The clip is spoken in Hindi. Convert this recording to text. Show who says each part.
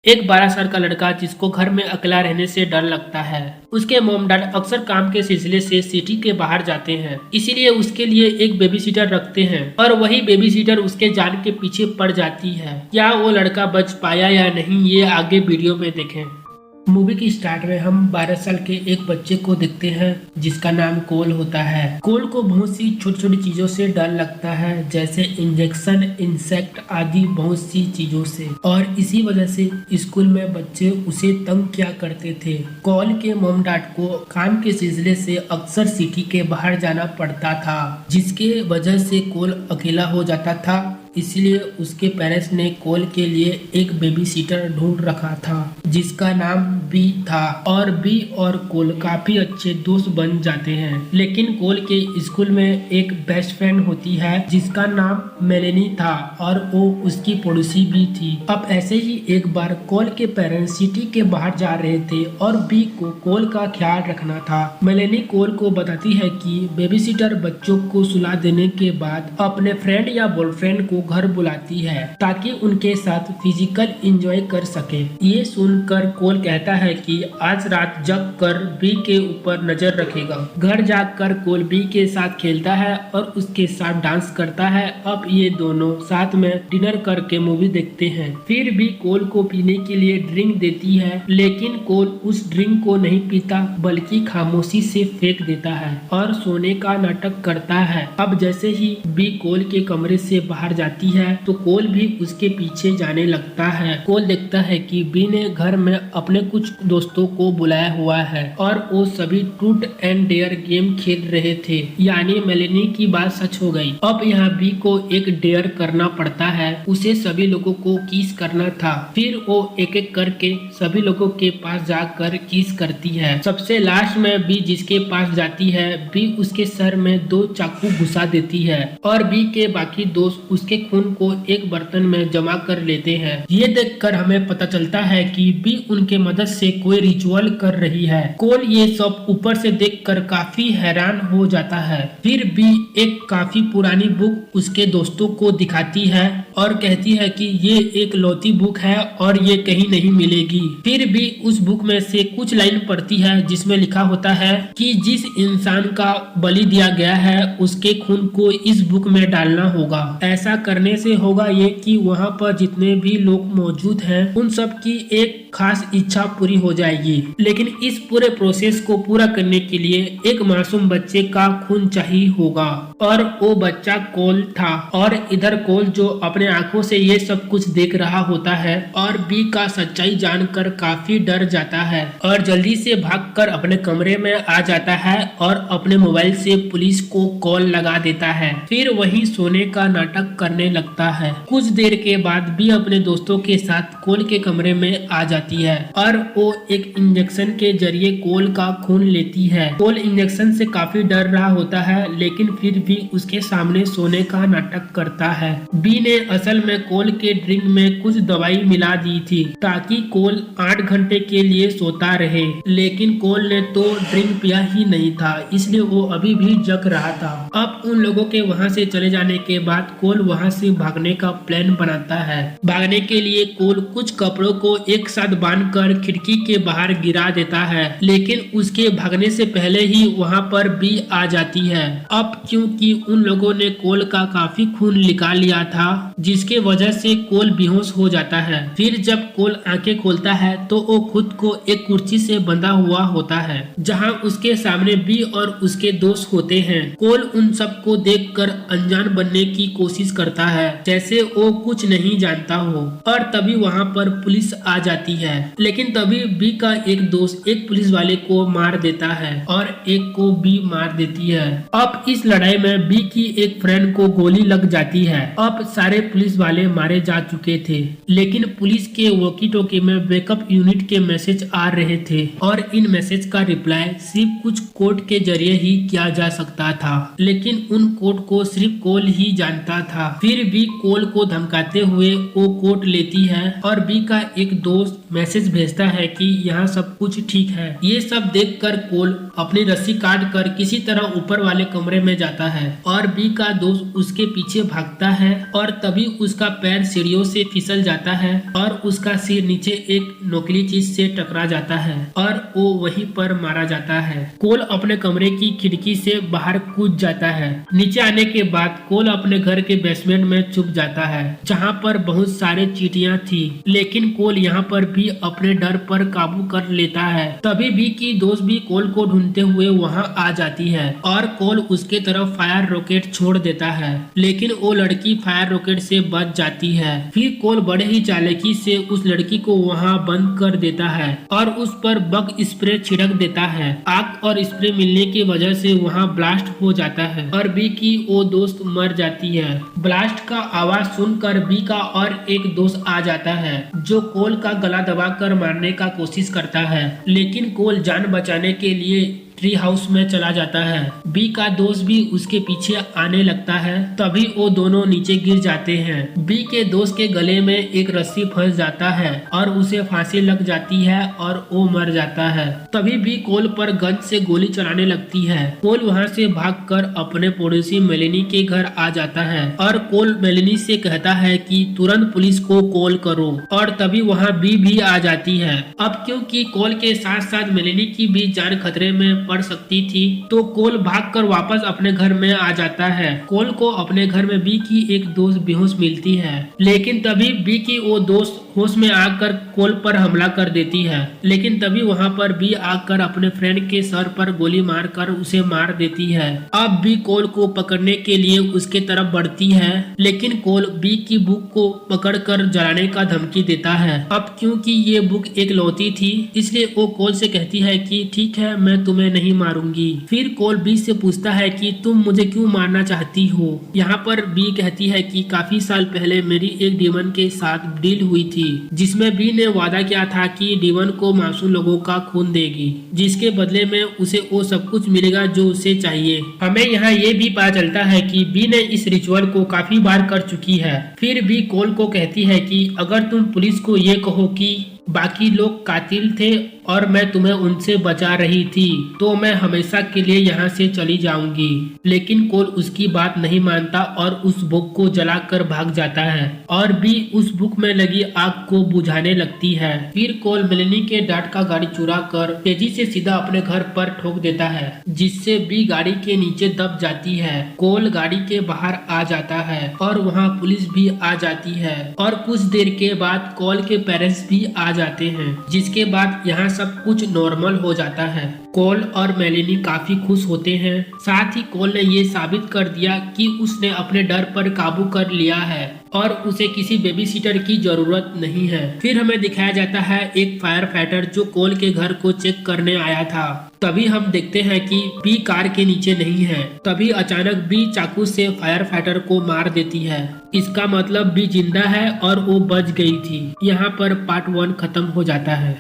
Speaker 1: एक 12 साल का लड़का जिसको घर में अकेला रहने से डर लगता है। उसके मॉम डैड अक्सर काम के सिलसिले से सिटी के बाहर जाते हैं, इसीलिए उसके लिए एक बेबी सीटर रखते हैं और वही बेबी सीटर उसके जान के पीछे पड़ जाती है। क्या वो लड़का बच पाया या नहीं, ये आगे वीडियो में देखें। मूवी की स्टार्ट में हम 12 साल के एक बच्चे को देखते हैं जिसका नाम कोल होता है। कोल को बहुत सी छोटी छोटी चीजों से डर लगता है, जैसे इंजेक्शन, इंसेक्ट आदि बहुत सी चीजों से, और इसी वजह से स्कूल में बच्चे उसे तंग किया करते थे। कोल के मॉम डैड को काम के सिलसिले से अक्सर सिटी के बाहर जाना पड़ता था, जिसके वजह से कोल अकेला हो जाता था। इसलिए उसके पेरेंट्स ने कोल के लिए एक बेबी सीटर ढूंढ रखा था जिसका नाम बी था, और बी और कोल काफी अच्छे दोस्त बन जाते हैं। लेकिन कोल के स्कूल में एक बेस्ट फ्रेंड होती है जिसका नाम मेलेनी था और वो उसकी पड़ोसी भी थी। अब ऐसे ही एक बार कोल के पेरेंट्स सिटी के बाहर जा रहे थे और बी को कोल का ख्याल रखना था। मेलेनी कोल को बताती है कि बेबी सीटर बच्चों को सुला देने के बाद अपने फ्रेंड या बॉयफ्रेंड को घर बुलाती है ताकि उनके साथ फिजिकल एंजॉय कर सके। ये सुनकर कोल कहता है कि आज रात जग कर बी के ऊपर नजर रखेगा। घर जाकर कोल बी के साथ खेलता है और उसके साथ डांस करता है। अब ये दोनों साथ में डिनर करके मूवी देखते हैं। फिर भी कोल को पीने के लिए ड्रिंक देती है, लेकिन कोल उस ड्रिंक को नहीं पीता बल्कि खामोशी से फेंक देता है और सोने का नाटक करता है। अब जैसे ही बी कोल के कमरे से बाहर जाती है तो कोल भी उसके पीछे जाने लगता है। कोल देखता है कि बी ने घर में अपने कुछ दोस्तों को बुलाया हुआ है और वो सभी ट्रूथ एंड डेयर गेम खेल रहे थे, यानी मेलेनी की बात सच हो गई। अब यहाँ बी को एक डेयर करना पड़ता है, उसे सभी लोगों को किस करना था। फिर वो एक एक करके सभी लोगों के पास जाकर किस करती है। सबसे लास्ट में बी जिसके पास जाती है, बी उसके सर में 2 चाकू घुसा देती है और बी के बाकी दोस्त उसके खून को एक बर्तन में जमा कर लेते हैं। ये देखकर हमें पता चलता है कि बी उनके मदद से कोई रिचुअल कर रही है। कोल ये सब ऊपर से देखकर काफी हैरान हो जाता है। फिर बी एक काफी पुरानी बुक उसके दोस्तों को दिखाती है और कहती है कि ये एक लौती बुक है और ये कहीं नहीं मिलेगी। फिर भी उस बुक में से कुछ लाइन पढ़ती है जिसमें लिखा होता है कि जिस इंसान का बलि दिया गया है उसके खून को इस बुक में डालना होगा। ऐसा करने से होगा ये कि वहाँ पर जितने भी लोग मौजूद हैं उन सब की एक खास इच्छा पूरी हो जाएगी। लेकिन इस पूरे प्रोसेस को पूरा करने के लिए एक मासूम बच्चे का खून चाहिए होगा और वो बच्चा कोल था। और इधर कोल जो अपने आंखों से ये सब कुछ देख रहा होता है और बी का सच्चाई जानकर काफी डर जाता है और जल्दी से भागकर अपने कमरे में आ जाता है और अपने मोबाइल से पुलिस को कॉल लगा देता है। फिर वही सोने का नाटक करने लगता है। कुछ देर के बाद बी अपने दोस्तों के साथ कोल के कमरे में आ जाती है और वो एक इंजेक्शन के जरिए कोल का खून लेती है। कोल इंजेक्शन से काफी डर रहा होता है, लेकिन फिर भी उसके सामने सोने का नाटक करता है। बी ने असल में कोल के ड्रिंक में कुछ दवाई मिला दी थी ताकि कोल 8 घंटे के लिए सोता रहे, लेकिन कोल ने तो ड्रिंक पिया ही नहीं था, इसलिए वो अभी भी जग रहा था। अब उन लोगों के वहाँ से चले जाने के बाद कोल वहाँ से भागने का प्लान बनाता है। भागने के लिए कोल कुछ कपड़ों को एक साथ बांधकर खिड़की के बाहर गिरा देता है, लेकिन उसके भागने से पहले ही वहाँ पर बी आ जाती है। अब क्योंकि उन लोगों ने कोल का काफी खून निकाल लिया था, जिसके वजह से कोल बेहोश हो जाता है। फिर जब कोल आंखें खोलता है तो वो खुद को एक कुर्सी से बंधा हुआ होता है जहाँ उसके सामने बी और उसके दोस्त होते हैं। कोल उन सबको देखकर अनजान बनने की कोशिश करता है, जैसे वो कुछ नहीं जानता हो, और तभी वहाँ पर पुलिस आ जाती है। लेकिन तभी बी का एक दोस्त एक पुलिस वाले को मार देता है और एक को बी मार देती है। अब इस लड़ाई में बी की एक फ्रेंड को गोली लग जाती है। अब सारे पुलिस वाले मारे जा चुके थे, लेकिन पुलिस के वॉकी टॉकी में बैकअप यूनिट के मैसेज आ रहे थे और इन मैसेज का रिप्लाई सिर्फ कुछ कोड के जरिए ही किया जा सकता था, लेकिन उन कोड को सिर्फ कोल ही जानता था। फिर बी कोल को धमकाते हुए वो कोट लेती है और बी का एक दोस्त मैसेज भेजता है कि यहाँ सब कुछ ठीक है। ये सब देखकर कोल अपनी रस्सी काट कर किसी तरह ऊपर वाले कमरे में जाता है और बी का दोस्त उसके पीछे भागता है और तभी उसका पैर सीढ़ियों से फिसल जाता है और उसका सिर नीचे एक नोकीली चीज से टकरा जाता है और वो वहीं पर मारा जाता है। कोल अपने कमरे की खिड़की से बाहर कूद जाता है। नीचे आने के बाद कोल अपने घर के बेसमेंट में छुप जाता है जहाँ पर बहुत सारे चींटियां थी, लेकिन कोल यहाँ पर भी अपने डर पर काबू कर लेता है। तभी बी की दोस्त भी कोल को ढूंढते हुए वहाँ आ जाती है और कोल उसके तरफ फायर रॉकेट छोड़ देता है, लेकिन वो लड़की फायर रॉकेट से बच जाती है। फिर कोल बड़े ही चालाकी से उस लड़की को वहाँ बंद कर देता है और उस पर बग स्प्रे छिड़क देता है। आग और स्प्रे मिलने की वजह से वहाँ ब्लास्ट हो जाता है और बी की वो दोस्त मर जाती है। ब्लास्ट का आवाज सुनकर बी का और एक दोस्त आ जाता है जो कोल का गला दबाकर मारने का कोशिश करता है, लेकिन कोल जान बचाने के लिए ट्री हाउस में चला जाता है। बी का दोस्त भी उसके पीछे आने लगता है, तभी वो दोनों नीचे गिर जाते हैं। बी के दोस्त के गले में एक रस्सी फंस जाता है और उसे फांसी लग जाती है और वो मर जाता है। तभी बी कोल पर गन से गोली चलाने लगती है। कोल वहाँ से भागकर अपने पड़ोसी मेलिनी के घर आ जाता है और कोल मेलिनी से कहता है कि तुरंत पुलिस को कॉल करो और तभी वहाँ बी भी आ जाती है। अब क्योंकि कोल के साथ साथ मेलिनी की भी जान खतरे में पड़ सकती थी, तो कोल भागकर वापस अपने घर में आ जाता है। कोल को अपने घर में बी की एक दोस्त बेहोश मिलती है, लेकिन तभी बी की वो दोस्त होश में आकर कोल पर हमला कर देती है, लेकिन तभी वहाँ पर बी आकर अपने फ्रेंड के सर पर गोली मारकर उसे मार देती है। अब बी कोल को पकड़ने के लिए उसके तरफ बढ़ती है, लेकिन कोल बी की बुक को पकड़कर जलाने का धमकी देता है। अब क्योंकि ये बुक एक लौती थी, इसलिए वो कोल से कहती है कि ठीक है, मैं तुम्हें नहीं मारूंगी। फिर कोल बी से पूछता है कि तुम मुझे क्यों मारना चाहती हो। यहाँ पर बी कहती है कि काफी साल पहले मेरी एक डीमन के साथ डील हुई थी, जिसमें बी ने वादा किया था कि डीमन को मासूम लोगों का खून देगी, जिसके बदले में उसे वो सब कुछ मिलेगा जो उसे चाहिए। हमें यहाँ ये भी पता चलता है कि बी ने इस रिचुअल को काफी बार कर चुकी है। फिर बी कोल को कहती है कि अगर तुम पुलिस को ये कहो कि बाकी लोग कातिल थे और मैं तुम्हें उनसे बचा रही थी, तो मैं हमेशा के लिए यहाँ से चली जाऊंगी। लेकिन कोल उसकी बात नहीं मानता और उस बुक को जलाकर भाग जाता है और बी उस बुक में लगी आग को बुझाने लगती है। फिर कोल मेलिनी के डांट का गाड़ी चुरा कर तेजी से सीधा अपने घर पर ठोक देता है, जिससे बी गाड़ी के नीचे दब जाती है। कोल गाड़ी के बाहर आ जाता है और वहाँ पुलिस भी आ जाती है और कुछ देर के बाद कोल के पेरेंट्स भी आ जाते हैं, जिसके बाद यहाँ सब कुछ नॉर्मल हो जाता है। कोल और मेलिनी काफी खुश होते हैं। साथ ही कोल ने ये साबित कर दिया कि उसने अपने डर पर काबू कर लिया है और उसे किसी बेबी सीटर की जरूरत नहीं है। फिर हमें दिखाया जाता है एक फायर फाइटर जो कोल के घर को चेक करने आया था। तभी हम देखते हैं कि बी कार के नीचे नहीं है। तभी अचानक बी चाकू से फायर फाइटर को मार देती है। इसका मतलब बी जिंदा है और वो बच गई थी। यहाँ पर पार्ट 1 खत्म हो जाता है।